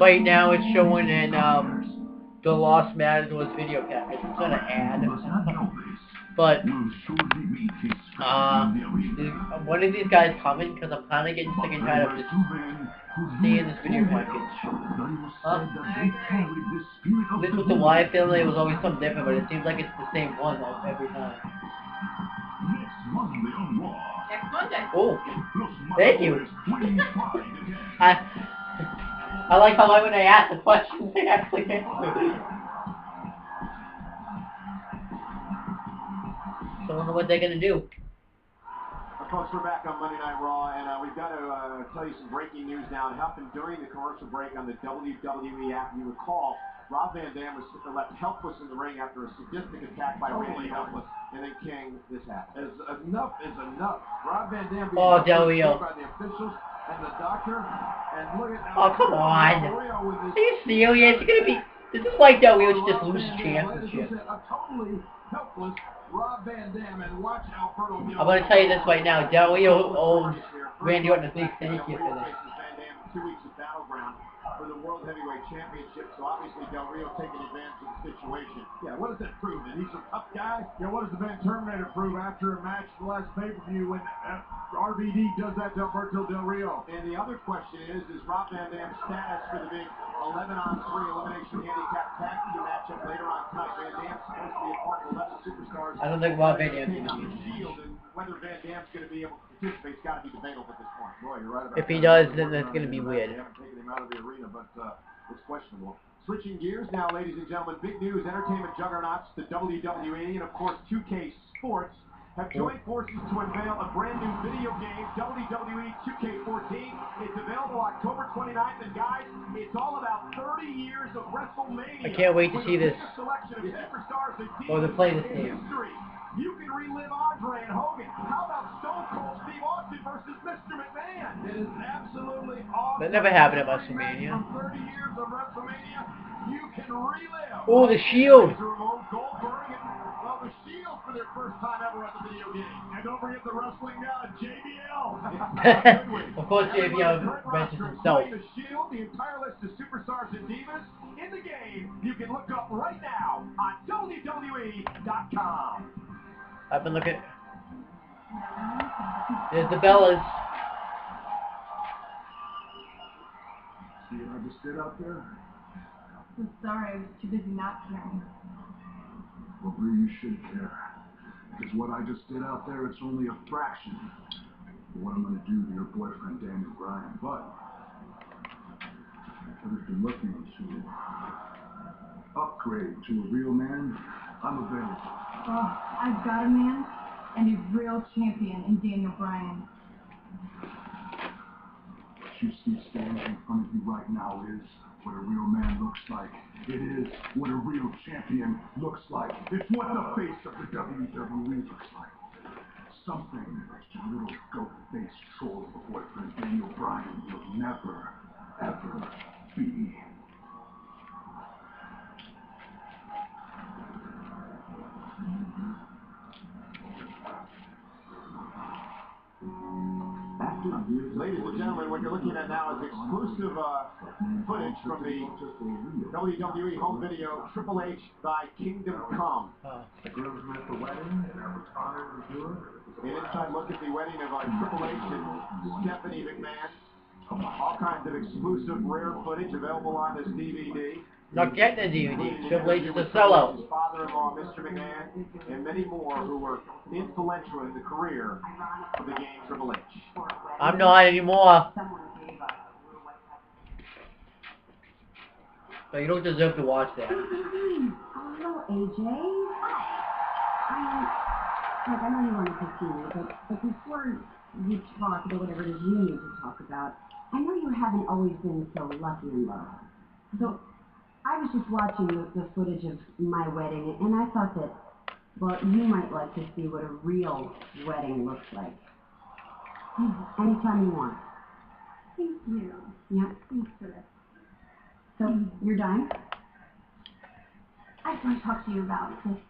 Right now it's showing in the Lost Matadors video package. It's not an ad. But one of these guys coming because I'm kind of getting sick and tired of just seeing this video package. This with the Wyatt family, it was always something different, but it seems like it's the same one every time. Next Monday. Oh, thank you. I like how when I ask the questions, they actually answer. So I don't know what they're gonna do. Folks, we're back on Monday Night Raw, and we've got to tell you some breaking news now. It happened during the commercial break on the WWE app. You recall, Rob Van Dam was left helpless in the ring after a sadistic attack by Randy Orton, and then King, this happened. Enough is enough. Rob Van Dam being Del Rio by the officials and the doctor, and look at oh, come on. Are you serious? You're gonna be... This is like Del Rio just loses championship. A totally helpless Rob Van Dam, and watch Alberto. I'm going to tell you this right now. Del Rio owes Randy Orton a big thank you for this. 2 weeks of Battleground for the World Heavyweight Championship, so obviously Del Rio taking advantage of the situation. Yeah, what does that prove? That he's a tough guy? Yeah, what does the Van Terminator prove after a match the last pay-per-view when RVD does that to Alberto Del Rio? And the other question is Rob Van Dam's status for the big 11-on-3 elimination handicap tag team matchup later on tonight? Van Dam's supposed to be a part of 11 superstars. I don't think Rob Van Dam's going to be Shield, and whether Van Dam's going to be able to participate has got to be debatable at this point. Boy, you're right about if he does, then that's going to be weird. They haven't taken him out of the arena, but it's questionable. Switching gears now, ladies and gentlemen, big news, entertainment juggernauts, the WWE, and of course 2K Sports have joined forces to unveil a brand new video game, WWE 2K14. It's available October 29th, and guys, it's all about 30 years of WrestleMania. I can't wait to see this. Or to play this game. You can relive Andre and Hogan. How about Stone Cold Steve Austin versus Mr. McMahon? It is absolutely awesome. That never happened at WrestleMania. From 30 years of WrestleMania, you can relive. Oh, the Shield. Goldberg and the Shield for their first time ever at the video game. And don't forget the wrestling god, JBL. Of course, JBL mentions himself. The Shield, the entire list of superstars and divas in the game. You can look up right now on WWE.com. I've been looking. There's the Bellas. See what I just did out there? I'm sorry, I was too busy not caring. Well, Bree, you should care. Because what I just did out there, it's only a fraction of what I'm going to do to your boyfriend, Daniel Bryan. But if you're looking to upgrade to a real man, I'm available. Oh, I've got a man and a real champion in Daniel Bryan. What you see standing in front of you right now is what a real man looks like. It is what a real champion looks like. It's what the face of the WWE looks like. Something that your little goat-faced troll of a boyfriend, Daniel Bryan, will never, ever be. Ladies and gentlemen, what you're looking at now is exclusive footage from the WWE home video, Triple H, Thy Kingdom Come. The girls were at the wedding, and I was honored to do it. An inside look at the wedding of Triple H and Stephanie McMahon. All kinds of exclusive rare footage available on this DVD. Not getting the DVD. Triple H is a sellout. His father-in-law, Mr. McMahon, and many more who were influential in the career of the game Triple H. I'm not anymore. So you don't deserve to watch that. Hello, AJ. I know you want to continue, but before you talk about whatever it is you need to talk about, I know you haven't always been so lucky in love. So I was just watching the footage of my wedding, and I thought that, well, you might like to see what a real wedding looks like. Anytime you want. Thank you. Yeah. Thanks for this. So, you're done? I just want to talk to you about this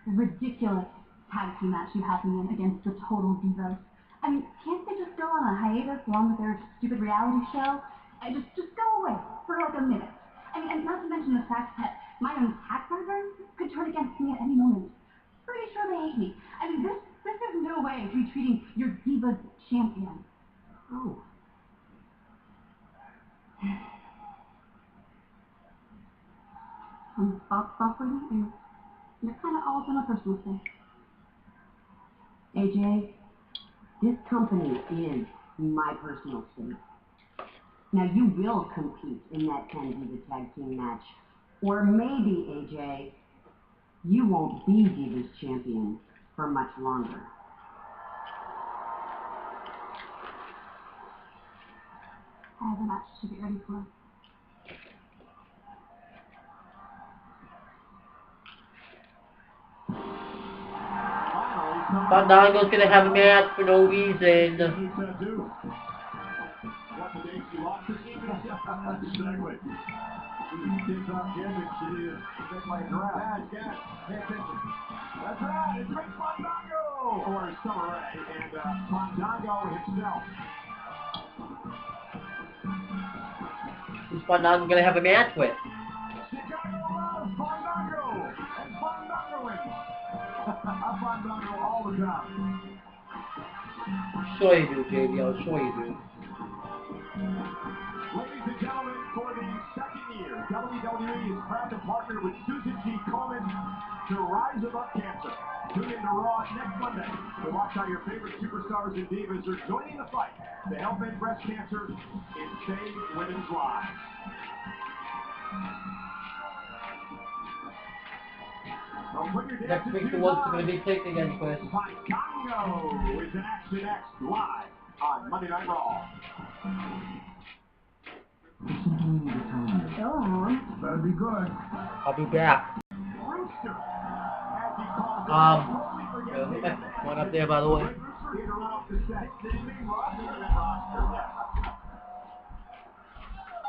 ridiculous tag team match you have me in against the Total Divas. I mean, can't they just go on a hiatus along with their stupid reality show? Just go away for like a minute. I mean, and not to mention the fact that my own tax return could turn against me at any moment. Pretty sure they hate me. I mean, this is no way to be treating your Divas champion. Oh. Boss lady, and you're kind of all up in my personal space. AJ, this company is my personal space. Now, you will compete in that 10 Diva Tag Team match. Or maybe, AJ, you won't be Divas champion for much longer. I have a match to get ready for. Fandango's gonna have a match for no reason. Exactly. She's on gimmick. She is just like a giraffe. Guys, pay attention. That's right. It's Rick Fandango, or Summer Rae, and Fandango himself. Who's Fandango gonna have a match with? Chicago loves Fandango, and Fandangoing. Fandango all the time. Sure you do, JBL. Sure you do. Ladies and gentlemen, for the second year, WWE is proud to partner with Susan G. Komen to rise above cancer. Tune in to Raw next Monday to watch how your favorite superstars and divas are joining the fight to help end breast cancer and save women's lives. Next week the one's gonna be picked again, Chris. Fandango is an Action X live on Monday Night Raw. Oh, better be good. I'll be back. Rooster, as he calls it, one up there, by the way.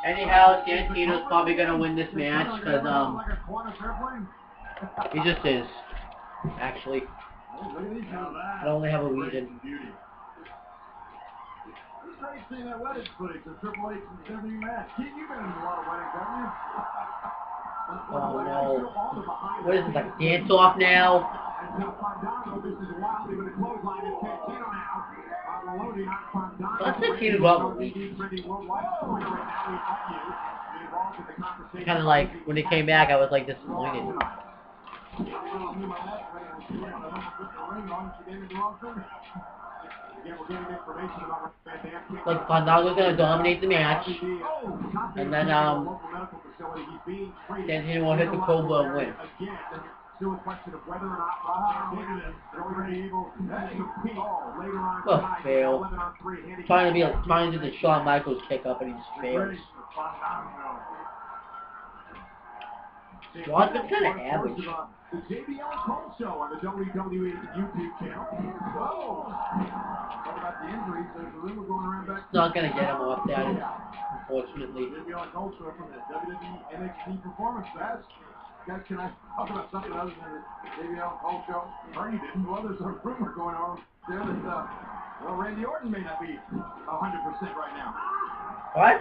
Anyhow, Santino's probably gonna win this match because he just is. Actually, I only have a reason. It's great seeing that wedding footage of Triple H and WWE match. Keith, you've been in a lot of weddings, haven't you? Oh no. What is this, like a dance-off now? Let's Santino go out with me. Kind of like, when he came back, I was like disappointed. Like, Fandango's gonna dominate the match, and then, Santino will hit the Cobra and win. Still a question of whether or not Oh, fail. Trying to do the Shawn Michaels kick up and he just fails. Shawn's been kind of average. The JBL Cole Show on the WWE YouTube channel. Whoa! Talk about the injuries. There's a rumor going around back. It's not gonna get him off that, unfortunately. JBL Cole Show from the WWE NXT Performance Fest. Guys, can I talk about something other than the JBL Cole Show? Or you didn't. Well, there's a rumor going on there that, well, Randy Orton may not be 100% right now. What?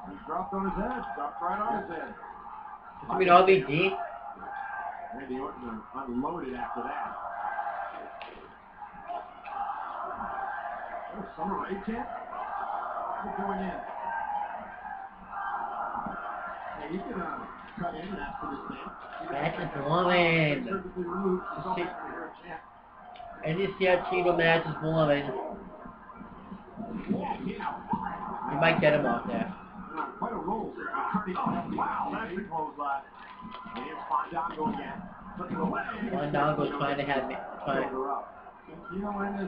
He dropped on his head. Dropped right on his head. You mean RVD? Randy Orton unloaded after that. Oh, Summer Rae chant? What's going in? Hey, you can cut in and ask for this thing. That's a woman. And this Santino match is woman. You might get him off there. Quite a roll. Wow, that's a clothesline. Here's Fandango again. Fandango's trying to have me.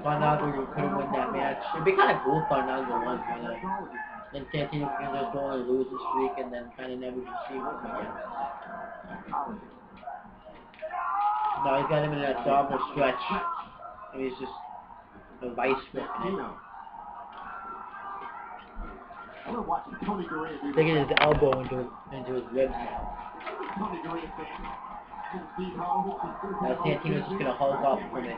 Fandango could have won that match. It'd be kind of cool if Fandango won, kind of. Then Santino can just go on a losing streak and then kind of never receive it again. No, he's got him in that double stretch. And he's just a vice whipping it. Sticking his elbow into his ribs now. Now Santino's just gonna hold up from it.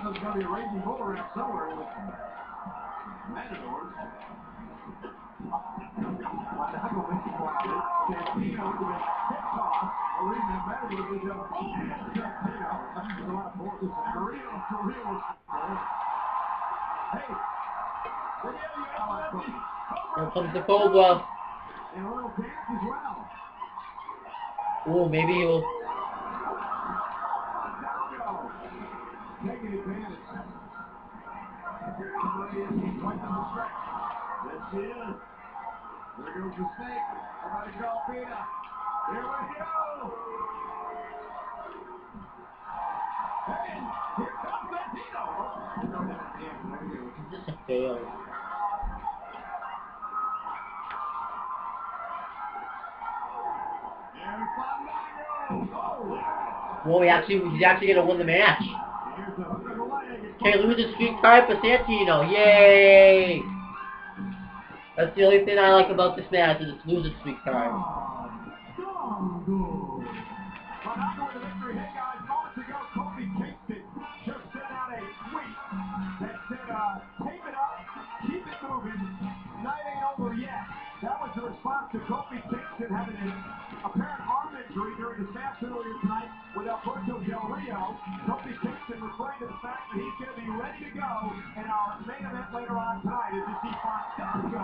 There's going to be a raging bull around somewhere with matadors. Santino with a hip toss. Arena Matador with a Santino. There's a lot of forces. Carrillo. Hey. Here comes the Cobra. And a little dance as well. Ooh, maybe he'll... Taking advantage. Somebody is quite the stretch. Yes, she is. There goes the snake. Somebody call Pina. Here we go. Hey, here comes Santino. This is a fail. Whoa, he's actually gonna win the match. Okay, lose the streak card for Santino. Yay! That's the only thing I like about this match is it's losing streak card. That was the response to Kofi Kingston having an apparent arm injury during the match earlier tonight with Alberto Del Rio. Kofi Kingston referring to the fact that he's going to be ready to go in our main event later on tonight as you see Fandango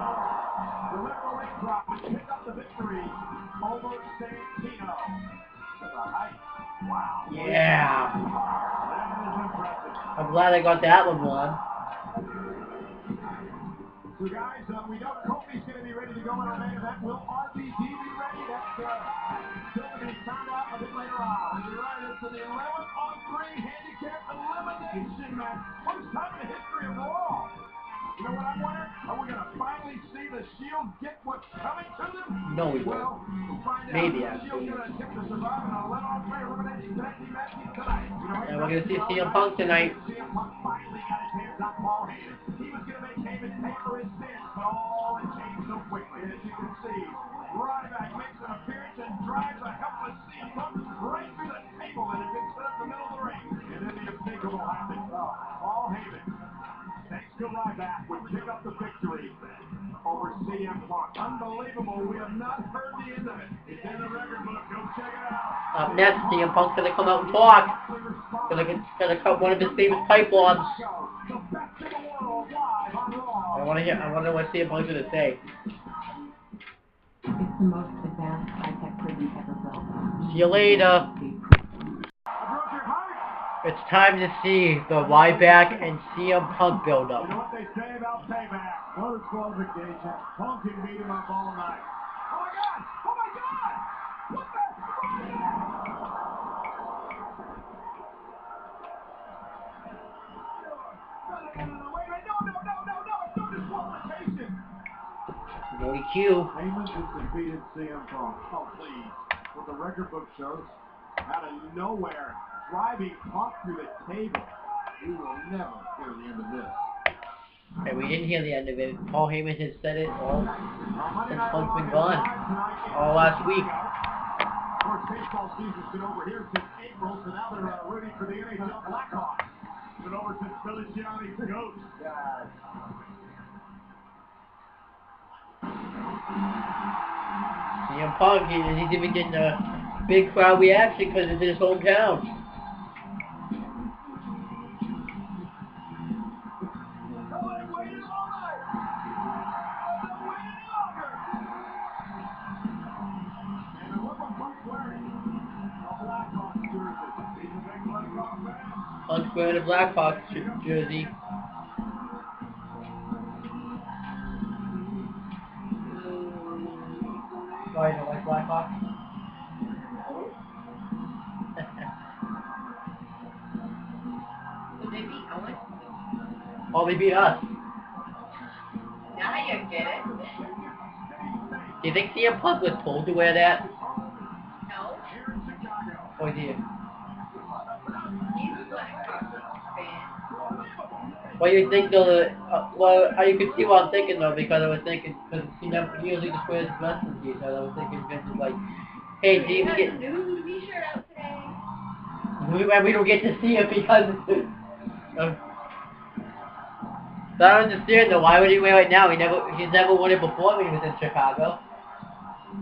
deliver a leg drop and pick up the victory over Santino. Wow. Yeah. That is impressive. I'm glad I got that one won. So guys, we know Kofi's going to be ready to go in our main event. Will RVD be ready? That's still to be found out a bit later on. And you're right, it's an 11-on-3 handicap elimination match. First time in the history of Raw. You know what I'm wondering? Are we going to finally see the Shield get what's coming to them? No, we Well, won't. we'll find out. Maybe, The Shield's going to attempt to survive an 11-on-3 elimination tag team match tonight. You know, And we're gonna see CM Punk tonight. CM Punk finally got his hands on Paul Heyman. He was going to make Heyman pay for his sins, but all it changed so quickly, as you can see. Right back, makes an appearance and drives a helpless CM Punk right through the table that had been set up in the middle of the ring. And then the unthinkable happened. Paul Heyman, thanks to Ryback, would pick up the victory over CM Punk. Unbelievable. We have not heard the end of it. It's in the record book. Go check it out. Up next, CM Punk's gonna come out and talk. Gonna cut one of his famous pipe bombs. I wonder what CM Punk's gonna say. It's the most advanced high-tech prison ever built. See you later. It's time to see the Ryback and CM Punk build-up. You know what they say about payback? No disqualification. Punk can beat him up all night. Oh my God! Oh my God! What the? No, wait, no, it's no disqualification. No EQ. Heyman has defeated CM Punk. Oh, please. What the record book shows, out of nowhere, driving Punk through the table. We will never hear the end of this. And we didn't hear the end of it. Paul Heyman has said it all since Punk's been gone. All last week. Of course, baseball season's been over here since April, so now they're rooting for the NHL Blackhawks. It's been over since Feliciano's Ghost. God. CM Punk, he's even getting a big crowd reaction because it's his hometown. Punk's wearing a Blackhawks jersey. Why you don't like Blackhawks? Did they beat Owen? Oh, they beat us. Now you get it. Do you think CM Punk was told to wear that? No. Or did he? He's a Blackhawks fan. Well, you think though? Well, you can see what I'm thinking though, because I was thinking because he usually just wears wrestling gear, so I was thinking Vince is like, hey, do you He has get? a new t-shirt out today. We don't get to see it because So I don't understand though. Why would he win right now? He's never won it before when he was in Chicago.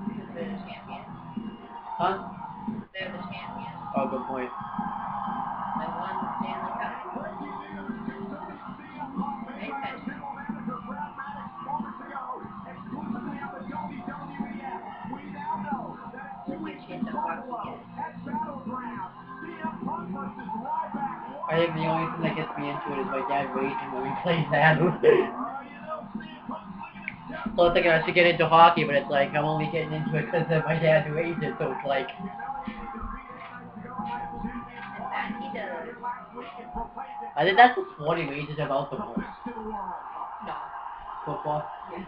Because they're the champion. Huh? They're the champion. Oh, good point. They won the Stanley Cup. They finished. Which hit the box again. I think the only thing that gets me into it is my dad raging when we play that. So I was thinking I should get into hockey, but it's like I'm only getting into it because of my dad rages, so it's like... And that he does. I think that's the sport he rages about the most. No. Football. Yeah.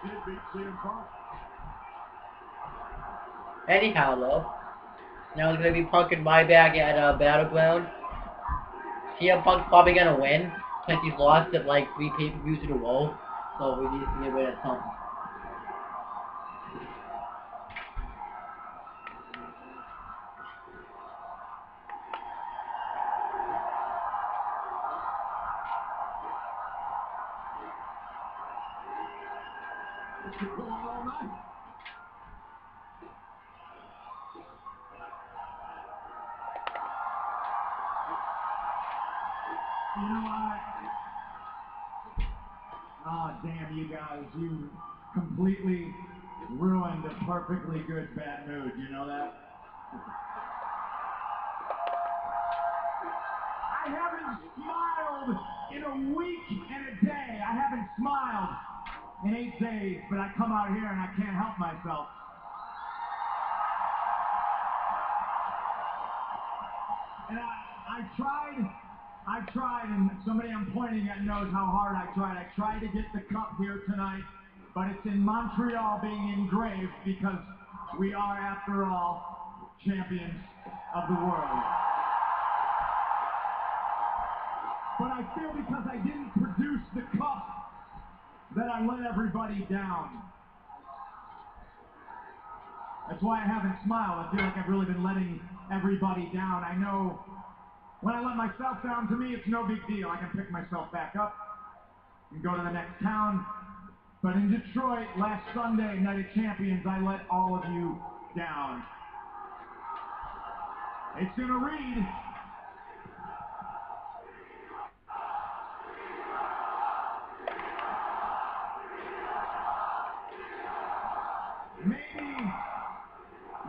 Anyhow, though, now it's gonna be Punk and Ryback at Battleground. CM Punk's probably gonna win, since he's lost at like 3 pay-per-views in a row, so we need to get rid of something. You know what? Oh, damn you guys. You completely ruined a perfectly good bad mood. You know that? I haven't smiled in a week and a day. I haven't smiled in 8 days, but I come out here and I can't help myself. And I tried, and somebody I'm pointing at knows how hard I tried. I tried to get the cup here tonight, but it's in Montreal being engraved because we are, after all, champions of the world. But I feel because I didn't produce the cup that I let everybody down. That's why I haven't smiled. I feel like I've really been letting everybody down. I know when I let myself down, to me, it's no big deal. I can pick myself back up and go to the next town. But in Detroit, last Sunday, Night of Champions, I let all of you down. It's gonna read.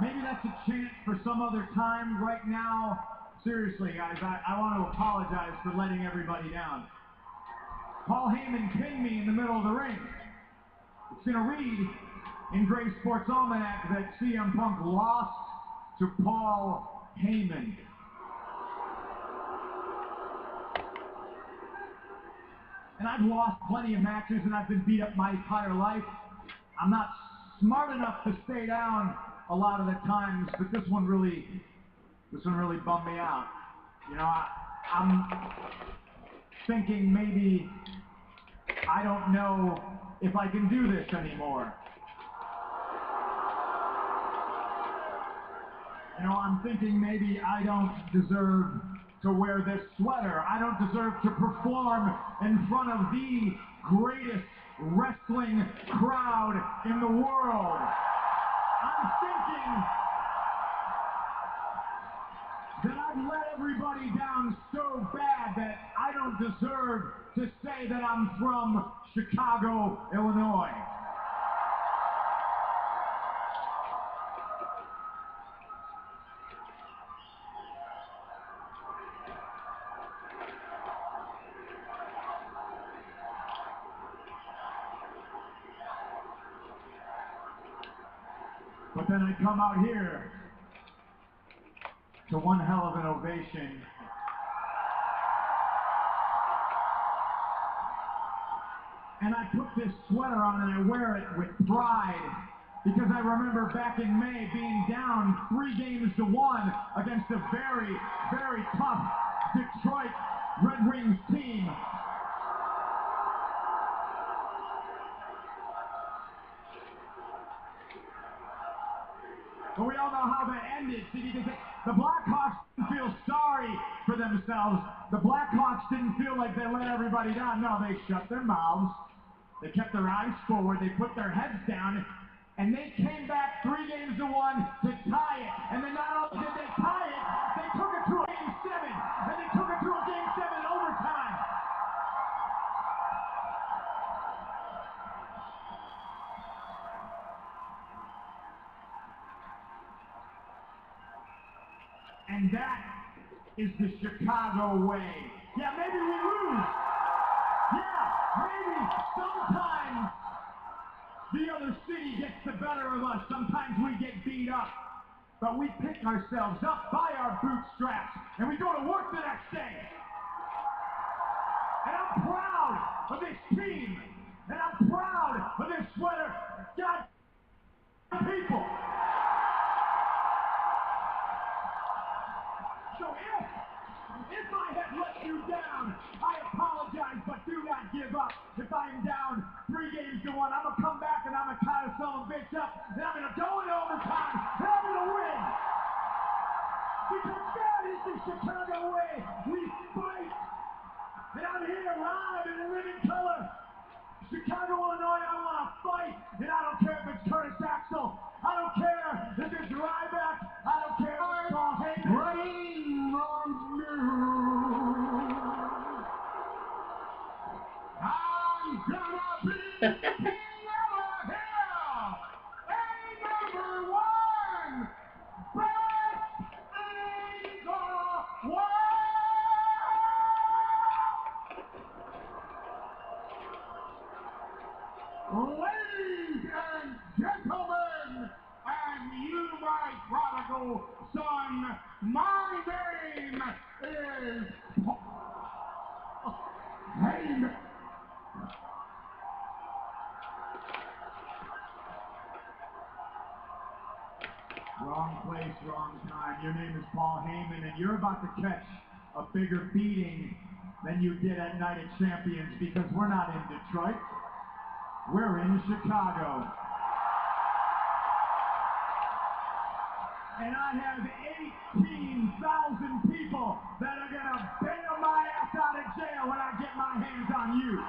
Maybe that's a chance for some other time. Right now, seriously, guys, I want to apologize for letting everybody down. Paul Heyman pinned me in the middle of the ring. It's going to read in Grave Sports Almanac that CM Punk lost to Paul Heyman. And I've lost plenty of matches and I've been beat up my entire life. I'm not smart enough to stay down a lot of the times, but this one really bummed me out. You know, I'm thinking maybe I don't know if I can do this anymore. You know, I'm thinking maybe I don't deserve to wear this sweater. I don't deserve to perform in front of the greatest wrestling crowd in the world. I'm thinking that I've let everybody down so bad that I don't deserve to say that I'm from Chicago, Illinois. But then I come out here to one hell of an ovation. And I put this sweater on and I wear it with pride because I remember back in May being down 3-1 against a very, very tough Detroit Red Wings team. But we all know how that ended. See, because The Blackhawks didn't feel sorry for themselves. The Blackhawks didn't feel like they let everybody down. No, they shut their mouths. They kept their eyes forward. They put their heads down. And they came back 3-1 to tie it. And then not only did they tie it, they took it to a Game 7. And they took it to a Game 7 overtime. And that is the Chicago way. Yeah, maybe we lose. Yeah, maybe sometimes the other city gets the better of us. Sometimes we get beat up. But we pick ourselves up by our bootstraps and we go to work the next day. And I'm proud of this team. And I'm proud of this sweater. God, people. So if I have let you down, I apologize, but do not give up. If I'm down 3-1, I'm going to come back and I'm going to tie the son of a bitch up, and I'm going to go into overtime, and I'm going to win. Because that is the Chicago way. We fight. And I'm here live in the living color. Chicago, Illinois, I want to fight. And I don't care if it's Curtis Axel. I don't care if it's Ryback. I don't care if it's Paul Heyman. Running on you. I'm gonna be king of the hill. A number one. Best in the world. Ladies and gentlemen, and you, my prodigal son, my name is Heyman. Wrong place, wrong time. Your name is Paul Heyman, and you're about to catch a bigger beating than you did at Night of Champions, because we're not in Detroit. We're in Chicago. And I have 18,000 people that are going to bail my ass out of jail when I get my hands on you.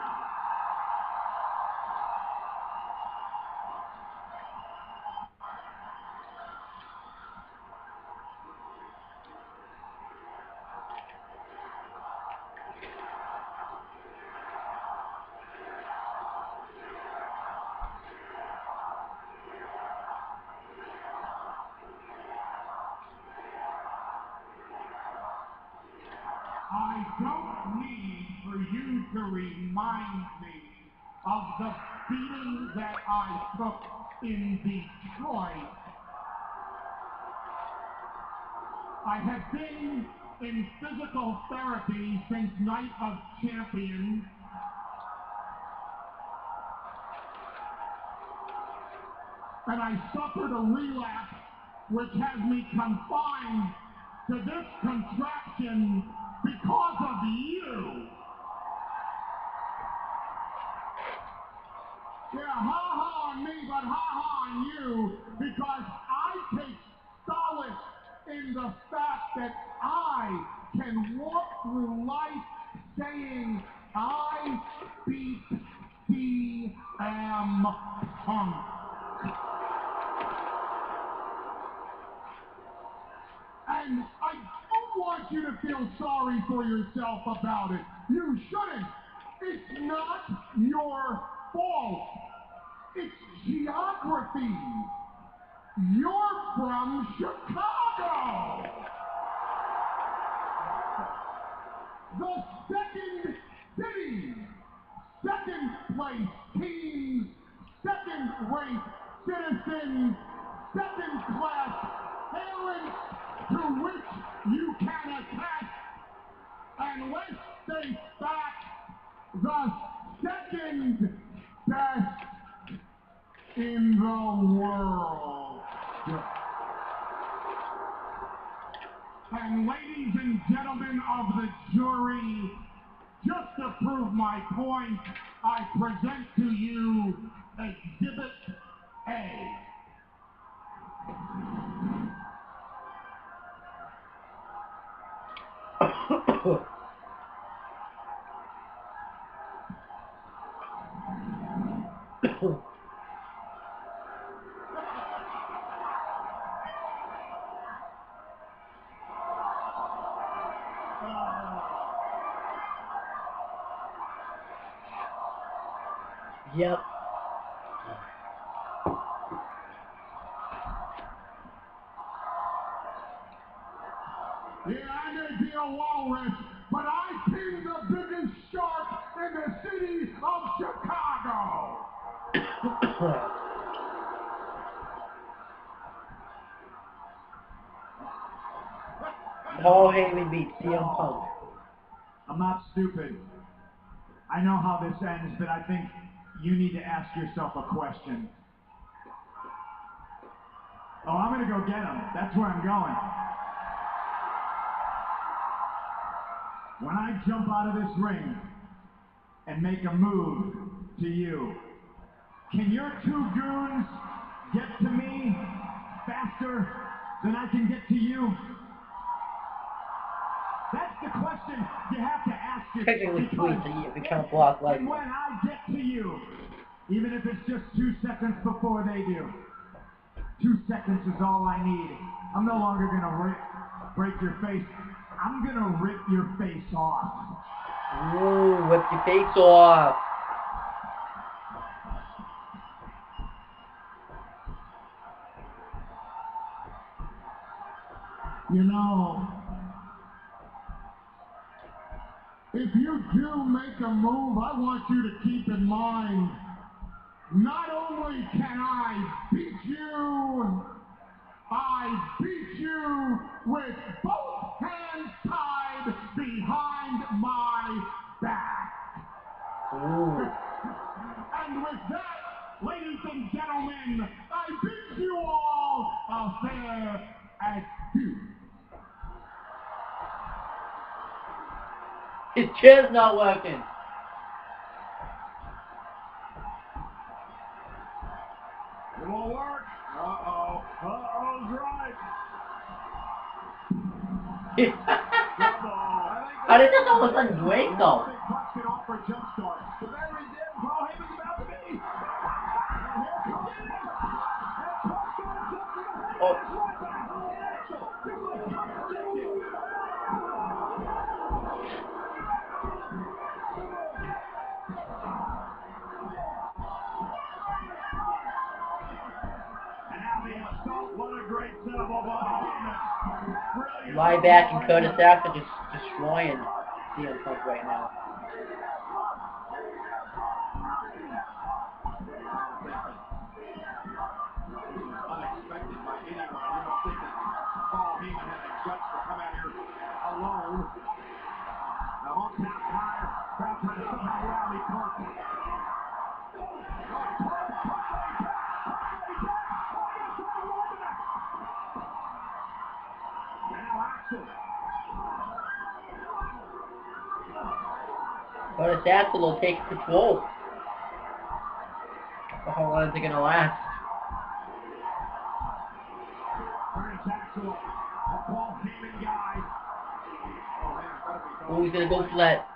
I don't need for you to remind me of the beating that I took in Detroit. I have been in physical therapy since Night of Champions. And I suffered a relapse which has me confined to this contraption because of you. Yeah, ha-ha on me, but ha-ha on you, because I take solace in the fact that I can walk through life saying I beat CM Punk. And I don't want you to feel sorry for yourself about it. You shouldn't. It's not your fault. It's geography. You're from Chicago. The second city, second place teams, second ranked citizens, second class parents to which you can attest, and let's face facts, the second best in the world. And ladies and gentlemen of the jury, just to prove my point, I present to you Exhibit A. Yep. Yeah, I may be a walrus, but I pinned the biggest shark in the city of Chicago. Paul Heyman beats CM Punk. I'm not stupid. I know how this ends, but I think you need to ask yourself a question. Oh, I'm gonna go get him. That's where I'm going. When I jump out of this ring and make a move to you, can your two goons get to me faster than I can get to you? That's the question you have to ask yourself. Technically, tweets if you can't block like. And when I get to you, even if it's just 2 seconds before they do, 2 seconds is all I need. I'm no longer gonna break your face. I'm gonna rip your face off. Ooh, rip your face off. You know, if you do make a move, I want you to keep in mind, not only can I beat you, I beat you with both hands tied behind my back. Ooh. And with that, ladies and gentlemen, I bid you all a fair adieu. His chair's not working. It won't work. Uh-oh. Uh-oh's right. How did this all of a sudden break though? Oh. Ryback and Curtis Axel just destroying CM Punk right now. Unexpected by anyone. You don't think that Paul Heyman had the guts to come out here alone. Now Punk's now tired. Crowd trying to somehow rally Punk. Curtis Axel will take control. How long is it gonna last? Oh, he's gonna go for that.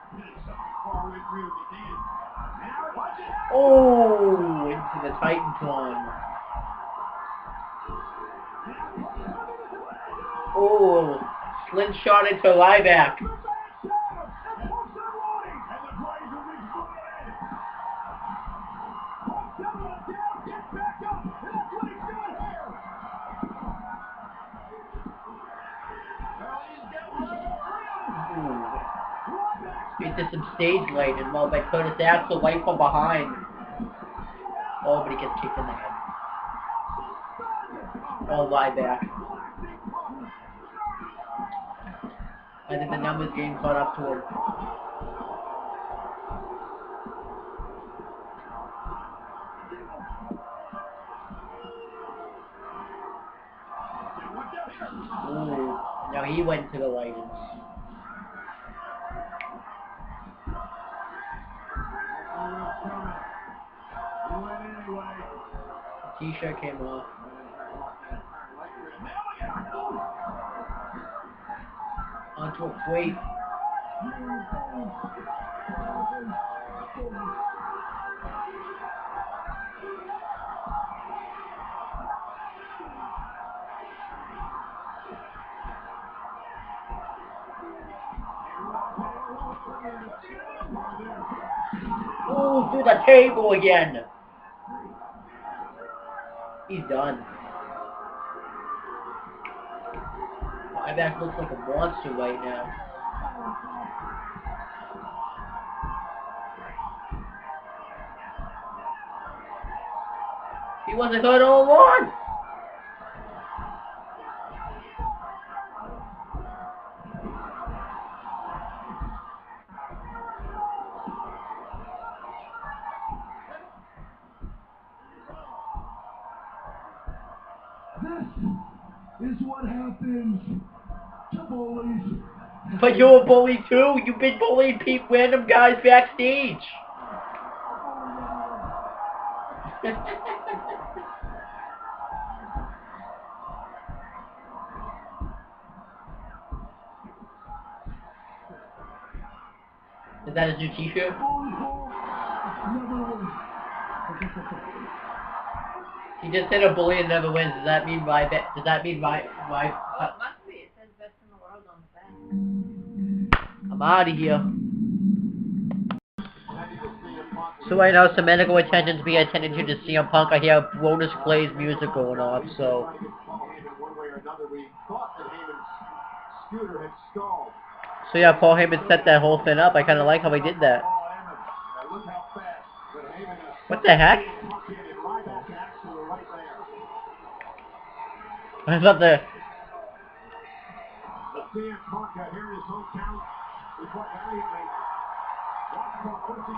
Oh, into the Titan Tron. Oh, slingshot into Ryback. Into some stage lighting, well, by Curtis Axel right from behind. Oh, but he gets kicked in the head. Oh, Ryback. I think the numbers game caught up to him. Ooh, no, he went to the lighting. T-shirt came off. Onto a plate. Ooh, through the table again. He's done. Ryback looks like a monster right now. He wasn't hurt all along. This is what happens to bullies. But you're a bully too. You've been bullying random guys backstage. Is that his new t-shirt? He just said a bully and never wins. Does that mean Ryback? Does that mean Well, it must be. It says best in the world on the back. I'm out of here. So right now, some medical attention is being attended to CM Punk. I hear Brodus Clay's music going off, so. So yeah, Paul Heyman set that whole thing up. I kind of like how he did that. What the heck? I thought the...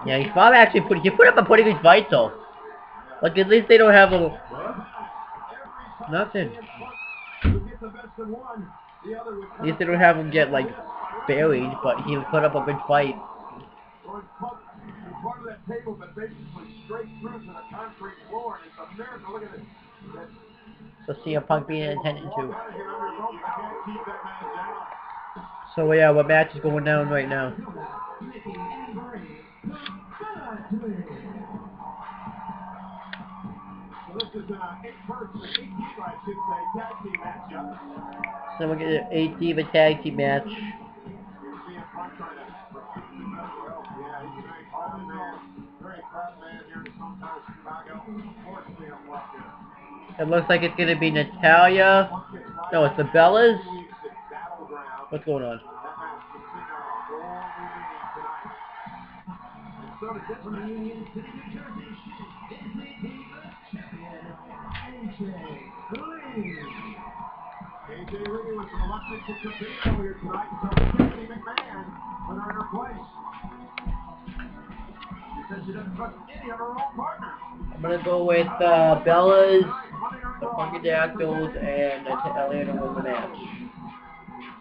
Yeah, he's probably actually put up a pretty good fight though. Like at least they don't have a... Nothing. At least they don't have him get like buried, but he put up a good fight. So CM Punk being attended to. So yeah, what match is going down right now? So we'll get an 8-diva tag team match. It looks like it's gonna be Natalia. No, it's the Bellas. What's going on? AJ Lee was reluctant to compete earlier tonight, so Stephanie McMahon put her in her place. She said she doesn't trust any of her own partners. I'm gonna go with Bellas, the Punkadactyls, and Natalia to win the match.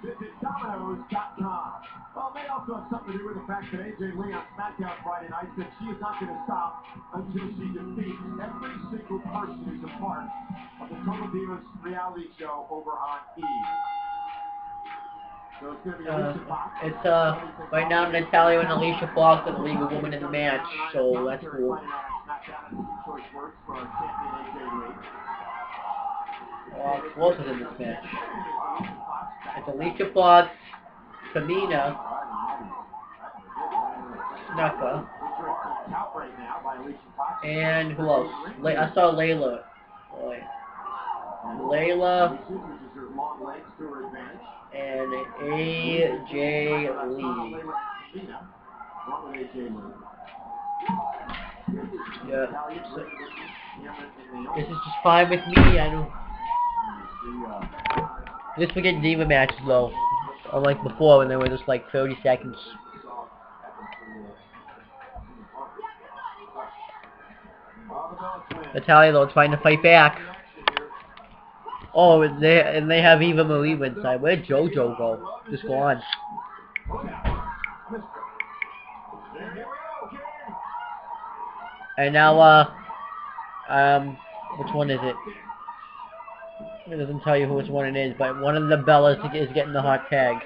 Visit Domino's.com. Well, it may also have something to do with the fact that AJ Lee on SmackDown Friday night said she is not going to stop until she defeats every single person who's a part of the Total Divas reality show over on E! So it's going to be Alicia Fox. It's right now Natalia and Alicia Fox are the League of Women in the match, so that's cool. Explosive in this match. It's Alicia Fox, Tamina, Snuka, and who else? I saw Layla. Layla and AJ Lee. Yeah. So, this is just fine with me. I don't. Just forget diva matches though. Unlike before when they were just like 30 seconds. Natalia though, it's trying to fight back. Oh, and they have Eva Marie inside. Where'd JoJo go? Just gone. And now, which one is it? It doesn't tell you which one it is, but one of the Bellas is getting the hot tag.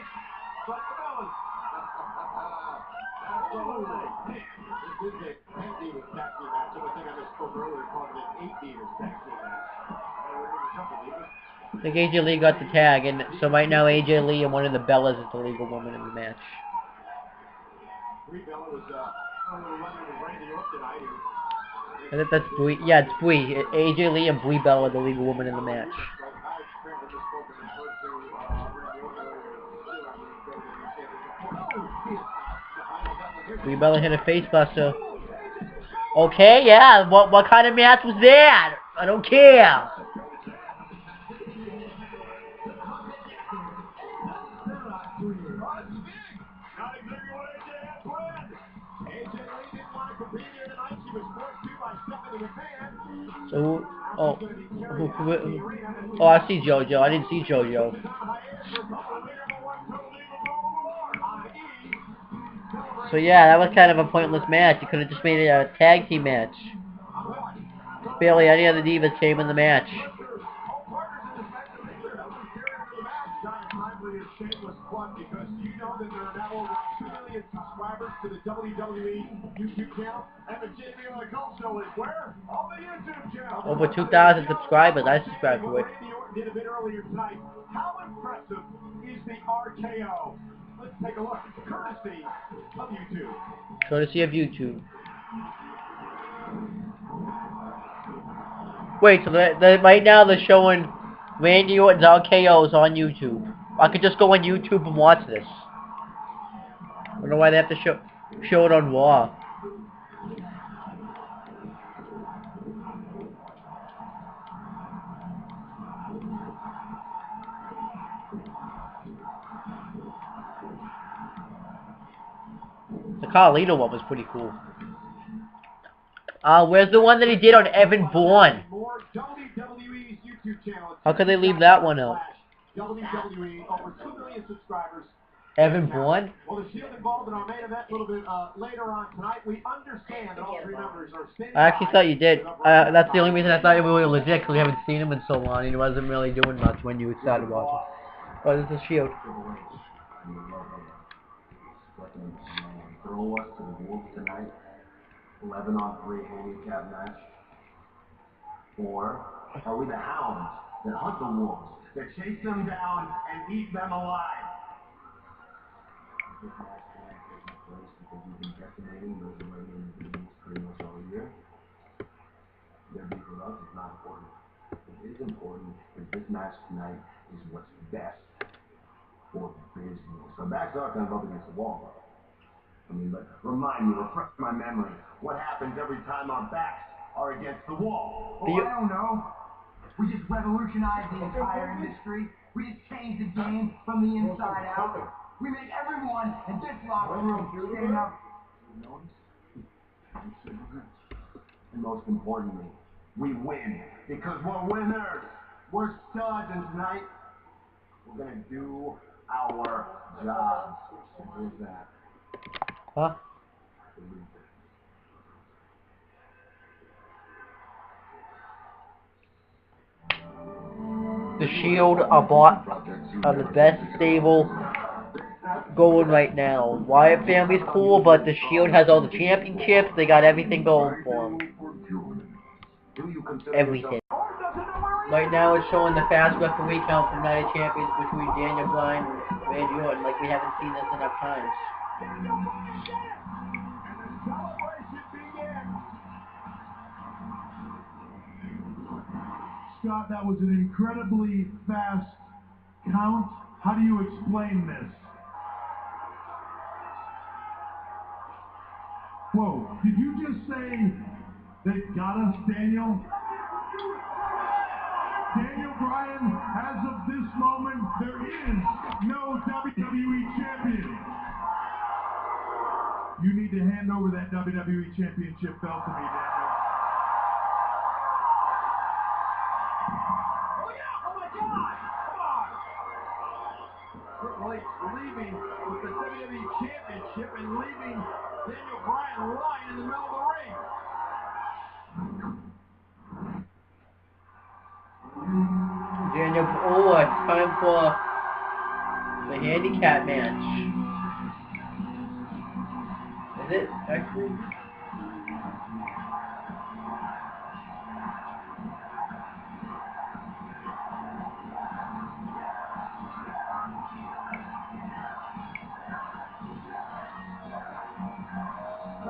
think AJ Lee got the tag, and so right now AJ Lee and one of the Bellas is the legal woman in the match. I think that's Brie. Yeah, it's Brie. AJ Lee and Brie Bella are the legal woman in the match. Brie Bella hit a facebuster. Okay, yeah. What kind of match was that? I don't care. So, oh, I see JoJo. I didn't see JoJo. So yeah, that was kind of a pointless match. You could have just made it a tag team match. Barely any other divas came in the match. Because you know that there are now over 2 million subscribers to the WWE YouTube channel, and the JB on the Golf Show is where? On the YouTube channel. Over 2,000 subscribers. I subscribe to it. Randy Orton did a bit earlier tonight. How impressive is the RKO? Let's take a look. Courtesy of YouTube. Courtesy of YouTube. Wait, so right now they're showing Randy Orton's RKOs on YouTube. I could just go on YouTube and watch this. I don't know why they have to show it on Raw. The Carlito one was pretty cool. Where's the one that he did on Evan Bourne? How could they leave that one out? WWE, over 2 million subscribers. Evan Bourne? Well, the Shield involved in our main event a little bit later on tonight. We understand that all three members are standing. I actually thought you did. That's the only reason I thought you were legit, because we haven't seen him in so long, and he wasn't really doing much when you started watching. Oh, this is Shield. Throw us to the Wolves tonight. 11-on-3 handicap match. Or are we the hounds that hunt the wolves, that chase them down and eat them alive? This match tonight taking place because we've been decimating those Iranian beings pretty much all year. Their beef with us is not important. What is important is this match tonight is what's best for business. So backs are kind of up against the wall. I mean, but remind me, refresh my memory. What happens every time our backs are against the wall? Oh, I don't know. We just revolutionized the entire industry. We just changed the game from the inside out. We made everyone in this locker room stand up. And most importantly, we win because we're winners. We're studs, and tonight we're gonna do our job. Simple as that. Huh? The Shield are the best stable going right now. Wyatt family's cool, but the Shield has all the championships. They got everything going for them. Everything. Right now it's showing the fast referee count for Night of Champions between Daniel Bryan and Randy Orton. Like we haven't seen this enough times. Scott, that was an incredibly fast count. How do you explain this? Whoa, did you just say they got us, Daniel? Daniel Bryan, as of this moment, there is no WWE champion. You need to hand over that WWE championship belt to me, Daniel. Leaving with the WWE Championship and leaving Daniel Bryan lying in the middle of the ring. Daniel, oh, it's time for the handicap match. Is it actually?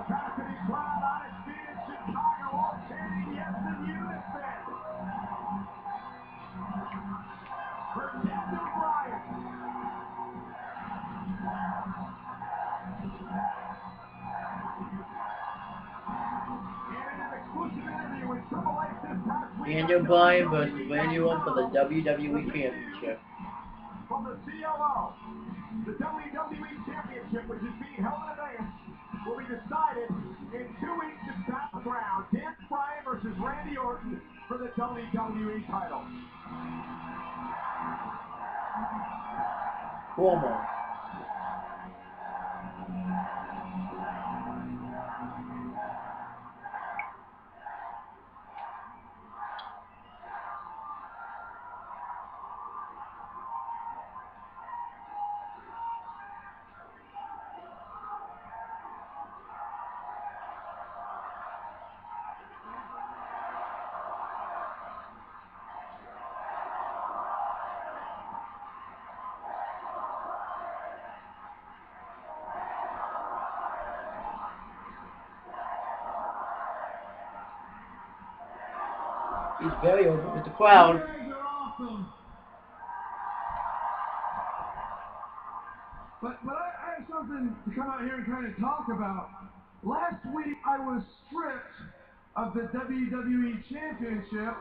capacity crowd on its feet in Chicago, all chanting yes in unison. For Daniel Bryan. Daniel Bryan versus Randy Orton for the WWE Championship. From the CLO, the WWE Championship, which is being held in advance, will be decided in 2 weeks in Battleground. Daniel Bryan versus Randy Orton for the WWE title. Cuomo. He's very open with the crowd. You guys are awesome. But I have something to come out here and kind of talk about. Last week I was stripped of the WWE Championship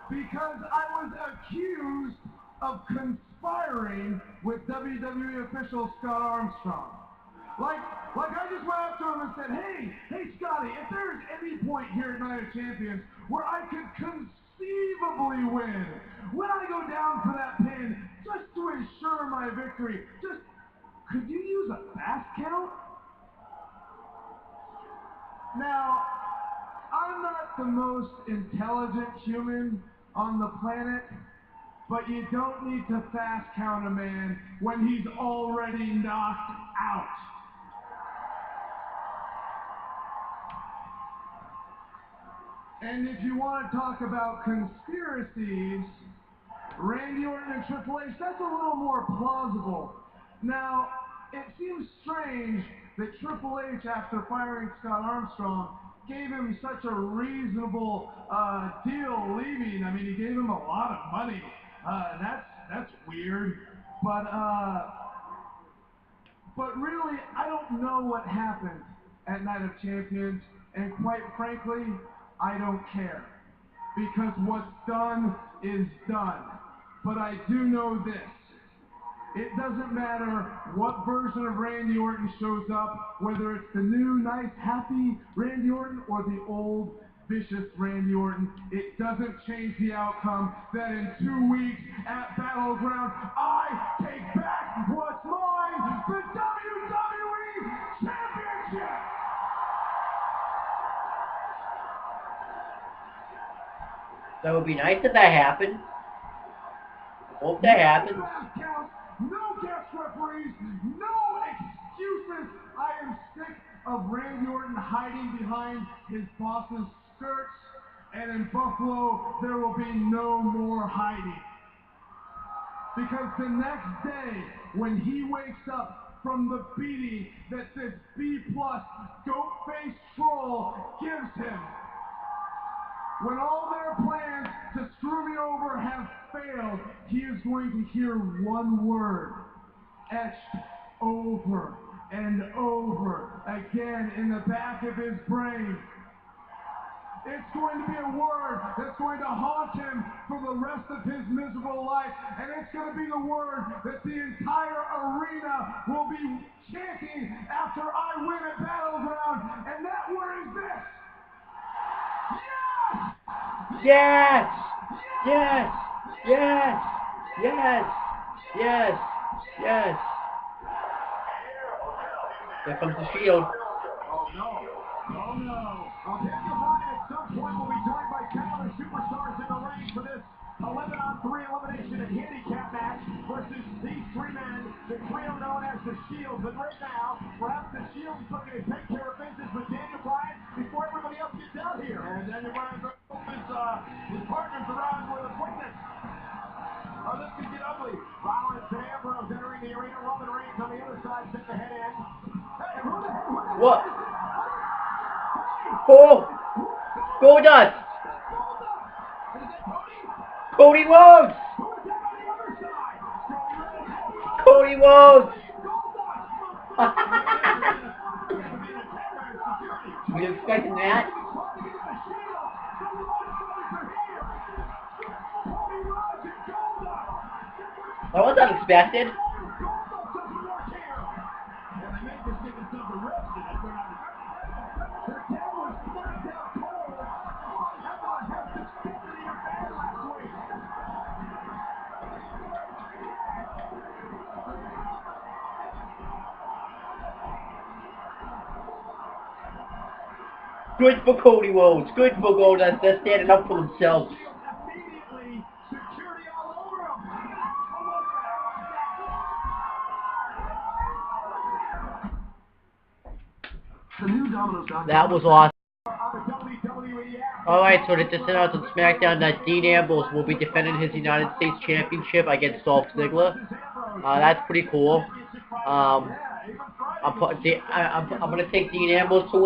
because I was accused of conspiring with WWE official Scott Armstrong. Like I just went up to him and said, hey Scotty, if there's any point here at Night of Champions where I could conceivably win, when I go down for that pin, just to ensure my victory, could you use a fast count? Now, I'm not the most intelligent human on the planet, but you don't need to fast count a man when he's already knocked out. And if you want to talk about conspiracies, Randy Orton and Triple H, that's a little more plausible. Now, it seems strange that Triple H, after firing Scott Armstrong, gave him such a reasonable deal leaving. I mean, he gave him a lot of money. That's weird. But really, I don't know what happened at Night of Champions, and quite frankly, I don't care. Because what's done is done. But I do know this. It doesn't matter what version of Randy Orton shows up, whether it's the new, nice, happy Randy Orton or the old, vicious Randy Orton. It doesn't change the outcome that in 2 weeks at Battleground, I take back what's mine, the WWE Championship! That would be nice if that happened. I hope that happens. No guest referees, no excuses. I am sick of Randy Orton hiding behind his boss's skirts, and in Buffalo, there will be no more hiding. Because the next day, when he wakes up from the beating that this B-plus goat-faced troll gives him, when all their plans to screw me over have failed, he is going to hear one word etched over and over again in the back of his brain. It's going to be a word that's going to haunt him for the rest of his miserable life, and it's going to be the word that the entire arena will be chanting after I win at Battleground, and that word is this. Yes! Yes! Yes! Yes! Yes! Yes! Here comes the Shield. Oh no! Oh no! Daniel Bryan at some point will be joined by 10 other superstars in the ring for this 11-on-3 elimination and handicap match versus these three men, the trio known as the Shield. But right now, perhaps the Shield is looking to take care of business with Daniel Bryan before everybody else gets out here. And Daniel Bryan his partners around with a witness. Oh, this could get ugly. Rollins and Ambrose entering the arena. Roman Reigns on the other side. What? Oh! Goldust! Cody Rhodes! Cody Rhodes! Were you expecting that? That was unexpected. Good for Cody Rhodes. Good for Goldust. They're standing up for themselves. That was awesome. Alright, so to just announce on SmackDown that Dean Ambrose will be defending his United States Championship against Dolph Ziggler. That's pretty cool. I'm gonna take Dean Ambrose to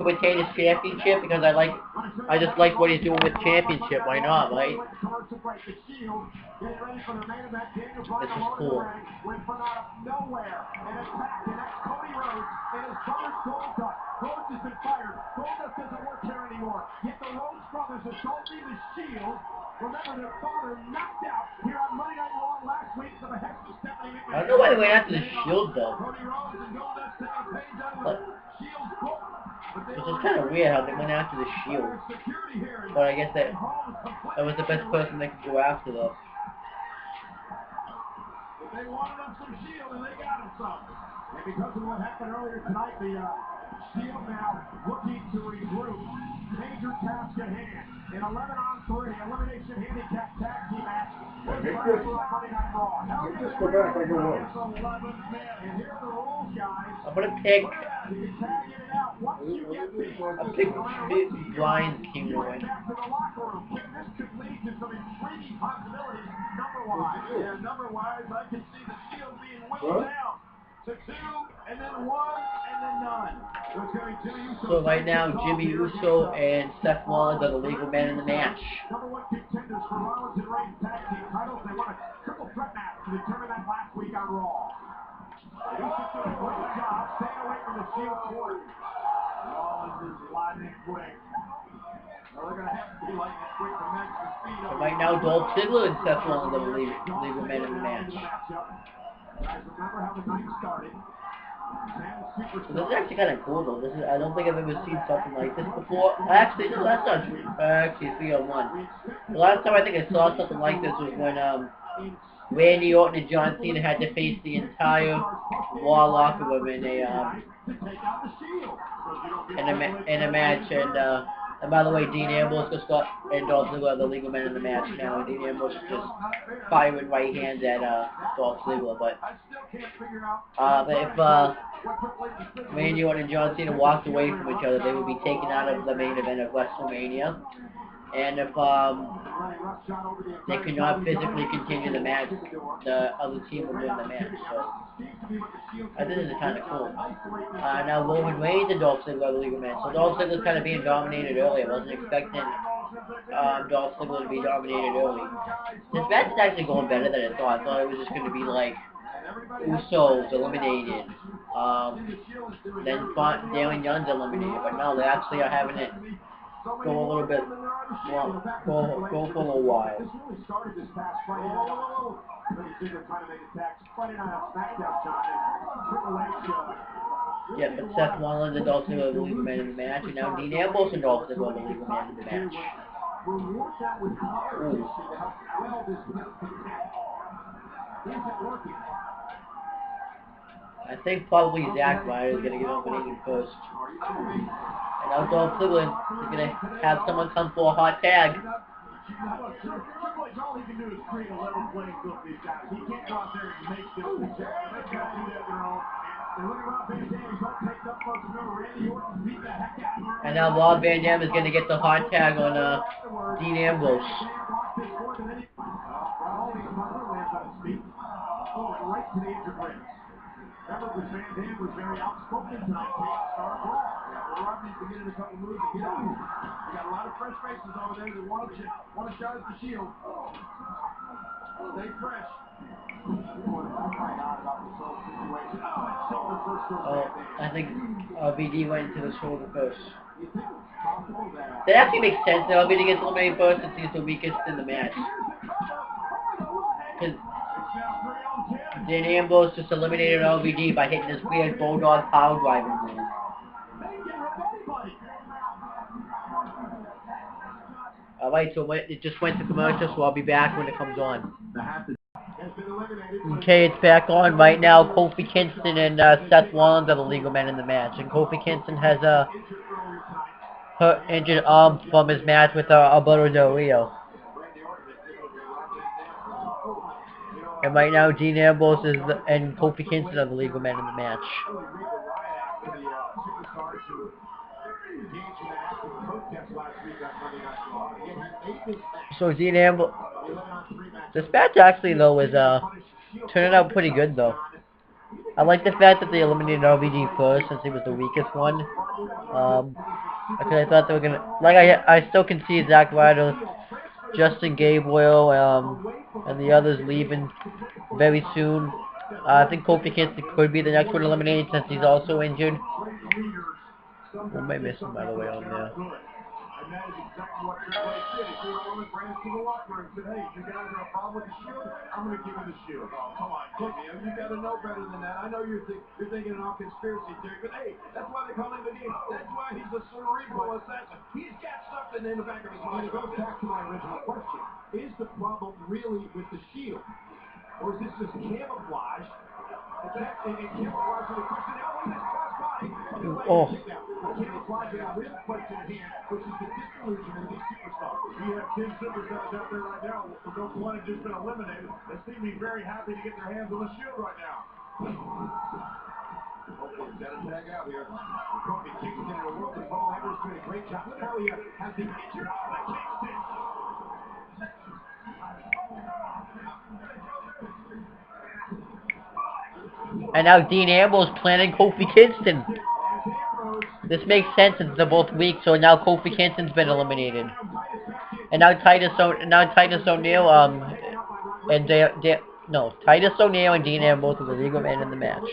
retain his championship because I just like what he's doing with championship. Why not, right? This is cool. Rhodes has been fired. Goldust doesn't work here anymore. Yet the Rhodes brothers assault the Shield. Remember their father knocked out here on Monday Night Raw last week for the behest of Stephanie McMahon. I don't know why they went after the Shield though. Cody Rhodes and Goldust taking a page out of the Shield's book. Which is kind of weird how they went after the Shield. But I guess that was the best person they could go after though. They wanted them some Shield and they got them some. And because of what happened earlier tonight, the Shield now looking to regroup. Major task at hand. An 11-on-3 elimination handicap tag team match. Get this go back, I go away. And here are the rules, guys. I'm gonna pick. I'll pick Brian's team to win. This could lead to some intriguing possibilities. Number-wise, I can see the Shield being whittled down to 2, and then 1, and then none. So right now, Jimmy Uso and Seth Rollins are the legal men in the match. #1 contenders for Rollins and Reigns tag team titles. They won a triple threat match to determine that last week on Raw. Uso did a great job staying away from the Shield court. Rollins is lightning quick. Well, they're going to have to be lightning quick to match the speed of Right now, Dolph Ziggler and Seth Rollins are the legal men in the match. Guys, remember how the night started. So this is actually kind of cool though. I don't think I've ever seen something like this before. Actually, no, that's not true. Actually, 3-on-1. The last time I think I saw something like this was when Randy Orton and John Cena had to face the entire Raw locker room in a match. And by the way, Dean Ambrose and Dolph Ziggler are the legal men in the match now. Dean Ambrose is just firing right hands at Dolph Ziggler. But if Randy Orton and John Cena walked away from each other, they would be taken out of the main event of WrestleMania. And if they could not physically continue the match, the other team would win the match. So I think this is kind of cool. Now Roman Reigns and Dolph Ziggler are the legal men. So Dolph Ziggler's kind of being dominated early. I wasn't expecting Dolph Ziggler to be dominated early. This match is actually going better than I thought. I thought it was just going to be like Usos eliminated, then Darren Young's eliminated. But no, they actually are having it go a little bit, well, go for a little while. This really started this past Friday night. Ziggler trying to make attacks Friday night on SmackDown, John, and Triple H. Yeah, but Seth Rollins and Dolph Ziggler are the legal men in the match, and now Dean Ambrose and Dolph Ziggler are the legal men in the match. Reward that with competition to help well this is it working? I think probably Zack Ryder is going to get eliminated first. And now Dolph Ziggler is going to have someone come for a hot tag. All he can do is create a level playing field for these guys. He can't go out there and make this decision. They've got to do that their own. And look at Rob Van Dam. He's all picked up folks. Remember, Randy Orton beat the heck out of him. And now Rob Van Dam is going to get the hot tag on Dean Ambrose. Remember, Van Dam was very outspoken tonight. Start Raw. Rodney's beginning a couple moves to get out. We got a lot of fresh faces over there that want to shot at the Shield. Stay fresh. Oh, I think BD went into the shoulder first. That actually makes sense that LBD gets eliminated first since he's the weakest in the match. Because Dan Ambrose just eliminated LBD by hitting this weird bulldog power driving move. Alright, so it just went to commercial, so I'll be back when it comes on. Okay, it's back on right now. Kofi Kingston and Seth Rollins are the legal men in the match. And Kofi Kingston has a injured arm from his match with Alberto Del Rio. And right now, Dean Ambrose and Kofi Kingston are the legal men in the match. So Dean Ambrose, this match actually though is turning out pretty good though. I like the fact that they eliminated RVD first since he was the weakest one. Because I thought they were gonna, like I still can see Zack Ryder, Justin Gabriel, and the others leaving very soon. I think Kofi Kingston could be the next one eliminated since he's also injured. What am I missing, by the way, on there? And that is exactly what Triple H did. He threw all the brands to the locker room and said, hey, you guys have a problem with the Shield? I'm going to give you the Shield. Oh, come on, Jimmy. You got to know better than that. I know you're thinking all conspiracy theory, but hey, that's why they call him the game. That's why he's a cerebral assassin. He's got something in the back of his mind. It goes back to my original question. Is the problem really with the Shield? Or is this just camouflage? It's actually camouflage with the question. Now, look at this crossbody. Oh. Camouflage and a real question here, which is the disillusionment of these superstars. We have 10 superstars out there right now who don't want to just been eliminated. They seem to be very happy to get their hands on the Shield right now. Hopefully, got to tag out here. Kofi Kingston in a world of Paul Evers doing a great job. Look how he has the injured arm of Kingston. And now Dean Ambrose planning Kofi Kingston. This makes sense since they're both weak, so now Kofi Kingston's been eliminated. And now Titus O'Neil, and Titus O'Neil and Dean Ambrose are the legal men in the match.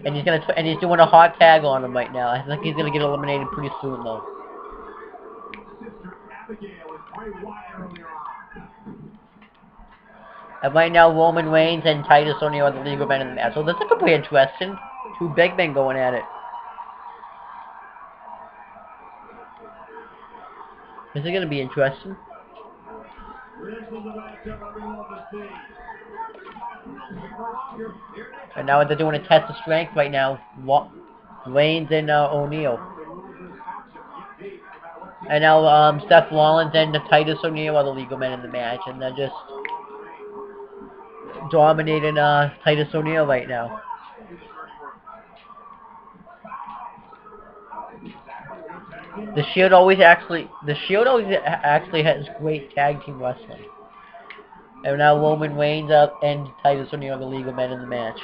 And he's doing a hot tag on him right now. I think he's gonna get eliminated pretty soon though. And right now, Roman Reigns and Titus O'Neil are the legal men in the match. So this could be interesting. Two big men going at it. Is it going to be interesting? And now they're doing a test of strength right now. Reigns and O'Neil. And now Seth Rollins and Titus O'Neil are the legal men in the match. And they're just dominating Titus O'Neil right now. The Shield always actually has great tag team wrestling. And now Roman Reigns and Titus O'Neil are the legal men in the match.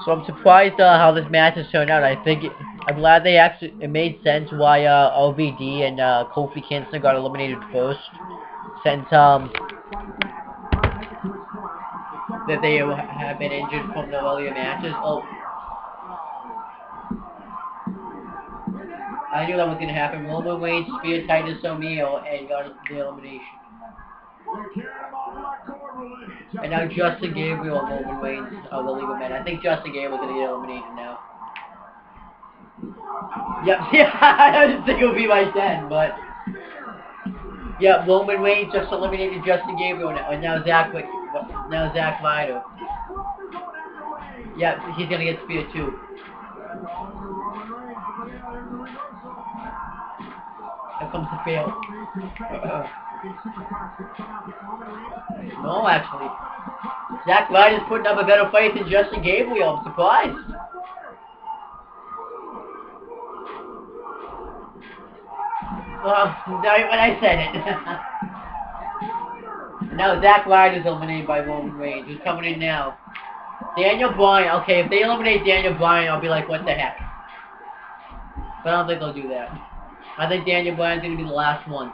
So I'm surprised how this match has turned out. I'm glad it made sense why LVD and Kofi Kingston got eliminated first, since that they have been injured from the earlier matches. Oh, I knew that was going to happen. Roman Reigns speared Titus O'Neil and got the elimination. And now Justin Gabriel and Roman Reigns are the legal men. I think Justin Gabriel is going to get eliminated now. Yep, yeah, I didn't think it would be like that, but... Yeah, Roman Reigns just eliminated Justin Gabriel, and now Zack Ryder. Yeah, he's gonna get speared too. Here comes the fail. No, actually. Zack Ryder's putting up a better fight than Justin Gabriel. I'm surprised. Sorry when I said it. Now Zack Ryder's eliminated by Roman Reigns. Who's coming in now? Daniel Bryan. Okay, if they eliminate Daniel Bryan, I'll be like, what the heck? But I don't think they'll do that. I think Daniel Bryan's gonna be the last one.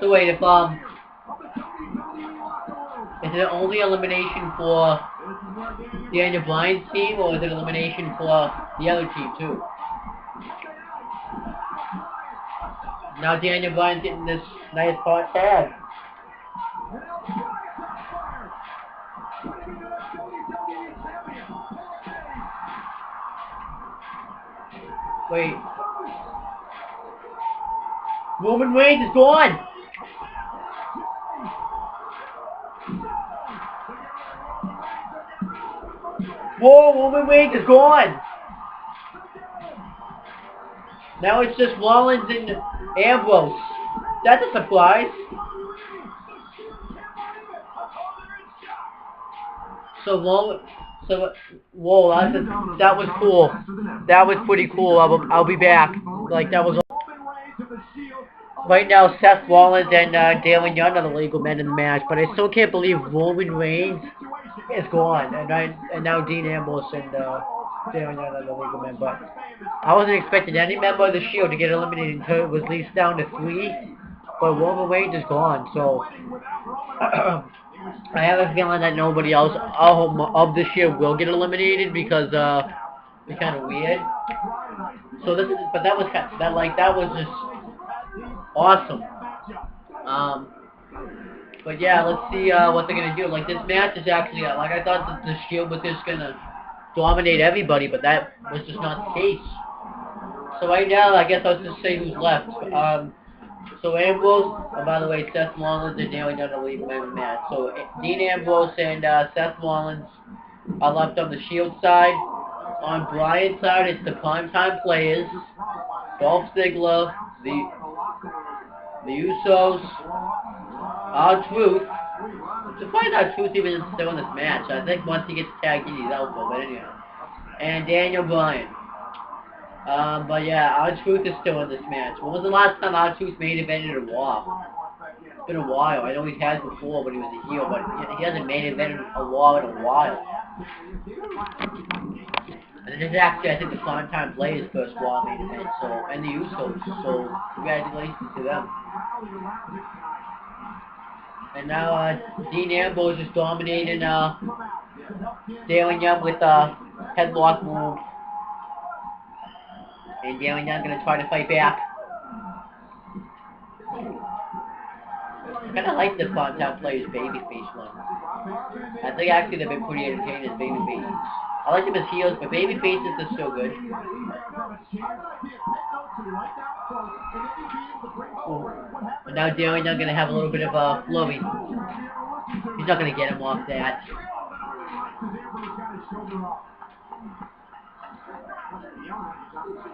So wait, if is it only elimination for Daniel Bryan's team, or is it elimination for the other team too? Now Daniel Bryan's getting this nice hot tag. Wait. Roman Reigns is gone! Whoa, Roman Reigns is gone! Now it's just Rollins and Ambrose. That's a surprise. Whoa, that was cool. That was pretty cool. I'll be back. Like, that was... Right now, Seth Rollins and Dalen Young are the legal men in the match, but I still can't believe Roman Reigns is gone, and now Dean Ambrose and Dalen Young are the legal men. But I wasn't expecting any member of the Shield to get eliminated until it was at least down to 3. But Roman Reigns is gone, so I have a feeling that nobody else of the Shield will get eliminated because it's kind of weird. So this is, but that was just awesome. But yeah, let's see what they're gonna do. Like, this match is actually like, I thought that the Shield was just gonna dominate everybody, but that was just not the case. So right now, I guess I'll just say who's left. So Ambrose, by the way, Seth Rollins and Daniel Young are leaving the match. So Dean Ambrose and Seth Rollins are left on the Shield side. On Bryan's side, it's the Primetime Players, Dolph Ziggler, the Usos, R-Truth. Surprised R-Truth even is still in this match. I think once he gets tagged in, he's out, but anyhow. And Daniel Bryan. But yeah, R-Truth is still in this match. When was the last time R-Truth main evented a Raw? It's been a while. I know he's had before when he was a heel, but he hasn't main evented a Raw in a while. And this is actually, I think, the Primetime Players' first Raw main event, so, and the Usos, so congratulations to them. And now, Dean Ambrose is dominating, Dalen Young with a headlock move. And Dalen Young's gonna try to fight back. I kinda like the Primetime Players babyface one. I think actually they've been pretty entertaining as babyfaces. I like them as heels, but babyfaces are so good. Ooh. And now Dalen Young's gonna have a little bit of a flurry. He's not gonna get him off that.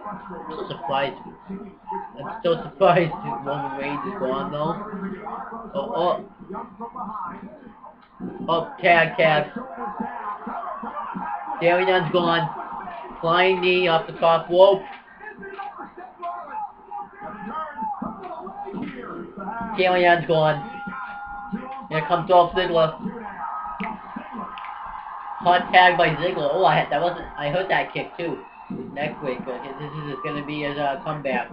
I'm so surprised. I'm still surprised Roman Reigns is gone though. Oh, tag. Dalen Young's gone. Flying knee off the top rope. Dalen Young's gone. Here comes Dolph Ziggler. Hot tag by Ziggler. Oh, I heard that kick too. His neck breaker. This is going to be his comeback.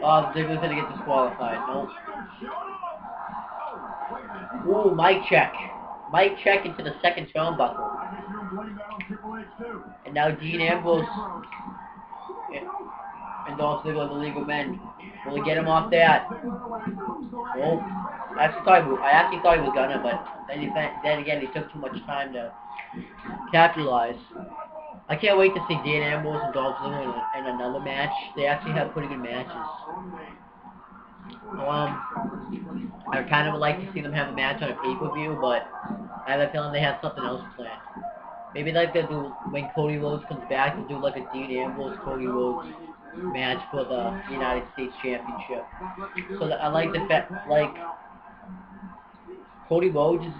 Oh, Ziggler's going to get disqualified. Nope. Ooh, mic check. Mic check into the second turnbuckle. And now Dean Ambrose and Dolph Ziggler, the legal men. Will he get him off that? Oh, I actually thought he was gonna, but then again, he took too much time to capitalize. I can't wait to see Dean Ambrose and Dolph Ziggler in another match. They actually have pretty good matches. I kind of would like to see them have a match on a pay-per-view, but I have a feeling they have something else planned. Maybe like they'll do, when Cody Rhodes comes back, they'll do like a Dean Ambrose, Cody Rhodes match for the United States Championship. So I like the fact, like, Cody Rhodes is,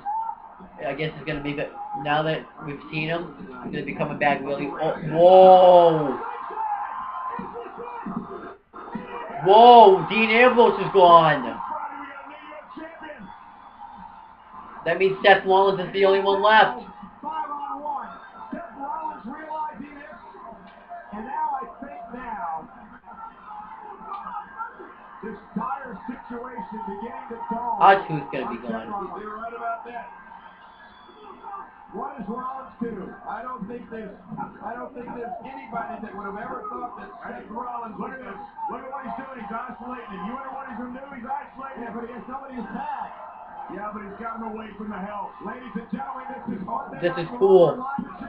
I guess is going to be, now that we've seen him, he's going to be coming back really, oh, whoa! Whoa, Dean Ambrose is gone. That means Seth Rollins is the only one left. 5-on-1. Seth Rollins realizing this, and now I think this dire situation beginning to dawn. R-Truth's gonna be gone. You're right about that. What does Rollins do? I don't think there's anybody that would have ever thought that Seth Rollins. Look at this. Look at what he's doing. He's isolating him. You wonder what he's going to do? He's isolating him, but he has nobody to tag. Yeah, but he's got him away from the help. Ladies and gentlemen, this is cool.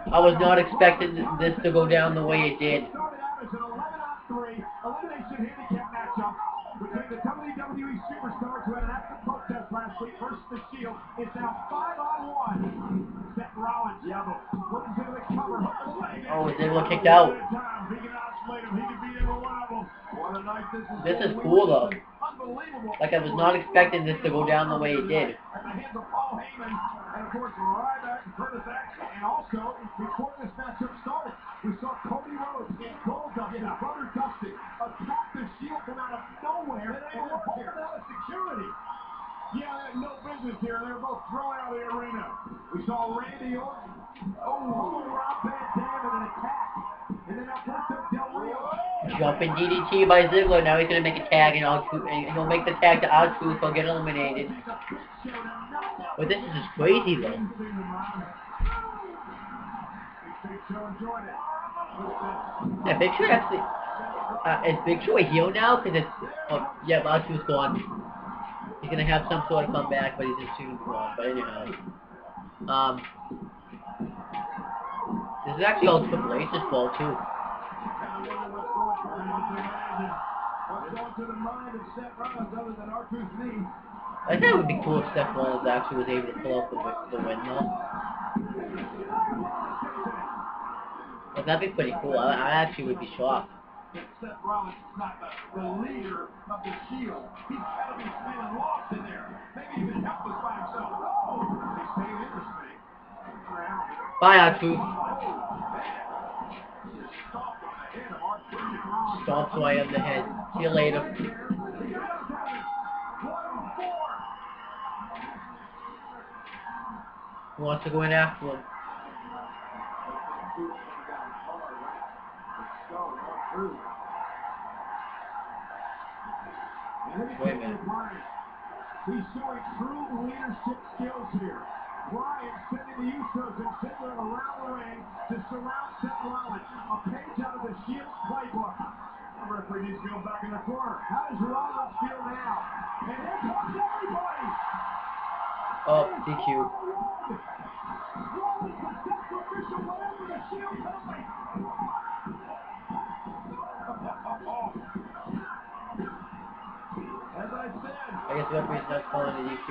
I was not expecting this to go down the way it did. It started out as an 11-on-3 elimination handicap matchup between the WWE superstars who had an active protest last week versus the Shield. It's now 5-on-1. Seth Rollins, yeah, but looking to the cover. Oh, he's able to kick out. He can isolate him. He can beat every one of them. What a night this is cool, though. Like, I was not expecting this to go down the way it did. At the hands of Paul Heyman, and of course, Ryback and Curtis Axel. And also, before this matchup started, we saw Cody Rhodes and Goldust, his brother Dusty, attack the Shield from out of nowhere, and they were holding out of security. Yeah, they had no business here, and they were both thrown out of the arena. We saw Randy Orton, Rob Van Dam in an attack, and then Alberto Del Rio. Jumping DDT by Ziggler. Now he's gonna make a tag, and he'll make the tag to R-Truth. He'll get eliminated. But this is just crazy, though. Yeah, Big Show actually. Is Big Show a heel now? Because it's. Oh, yeah, R-Truth's gone. He's gonna have some sort of comeback, but he's just soon gone. But anyhow, this is actually all Triple H's fault too. What's going through the mind of Seth Rollins other than R-Truth's knee? I think it would be cool if Seth Rollins actually was able to pull off the win, though. Like, that'd be pretty cool. I actually would be shocked. Seth Rollins is not the leader of the Shield. He's got to be feeling lost in there. Maybe even helpless by himself. Oh, he's staying interesting. Bye, R-Truth. Stomp away on the head. See you later. Who wants to go in after him? Wait a minute. He's showing true leadership skills here. Bryan sending the Usos and Ziggler around the ring to surround Seth Rollins. A page out of the Shield's playbook. The referee needs to go back in the corner. How does Rollins feel now? And here comes everybody! Oh, DQ. Rollins, the sacrificial lamb for the Shield company. As I said, I guess the referee's not calling the DQ.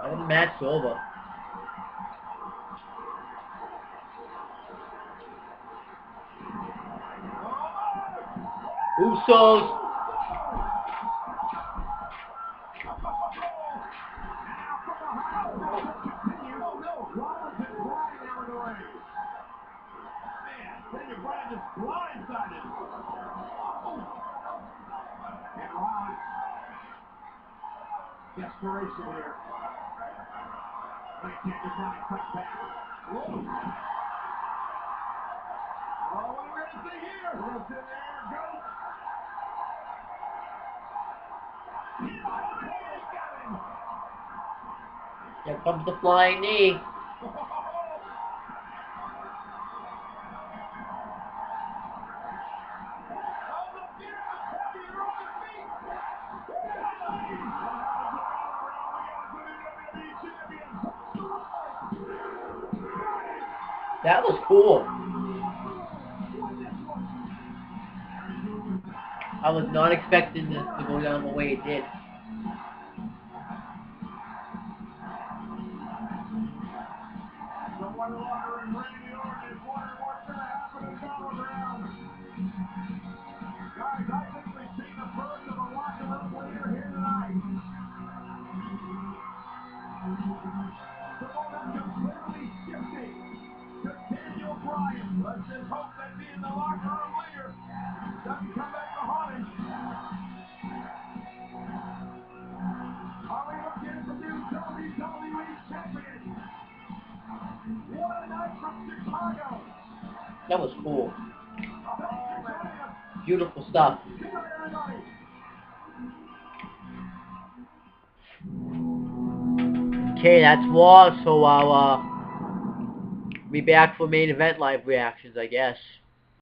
I think the match is over. Usos. Desperation here. They can't get Bryan cut back. Whoa. Oh, what are we going to see here? We'll sit there, go. Here comes the flying knee. That was cool. I was not expecting this to go down the way it did. Guys, I think we've seen the first of a locker room leader here tonight. That was cool. Beautiful stuff. Okay, that's Raw, so I'll be back for main event live reactions, I guess.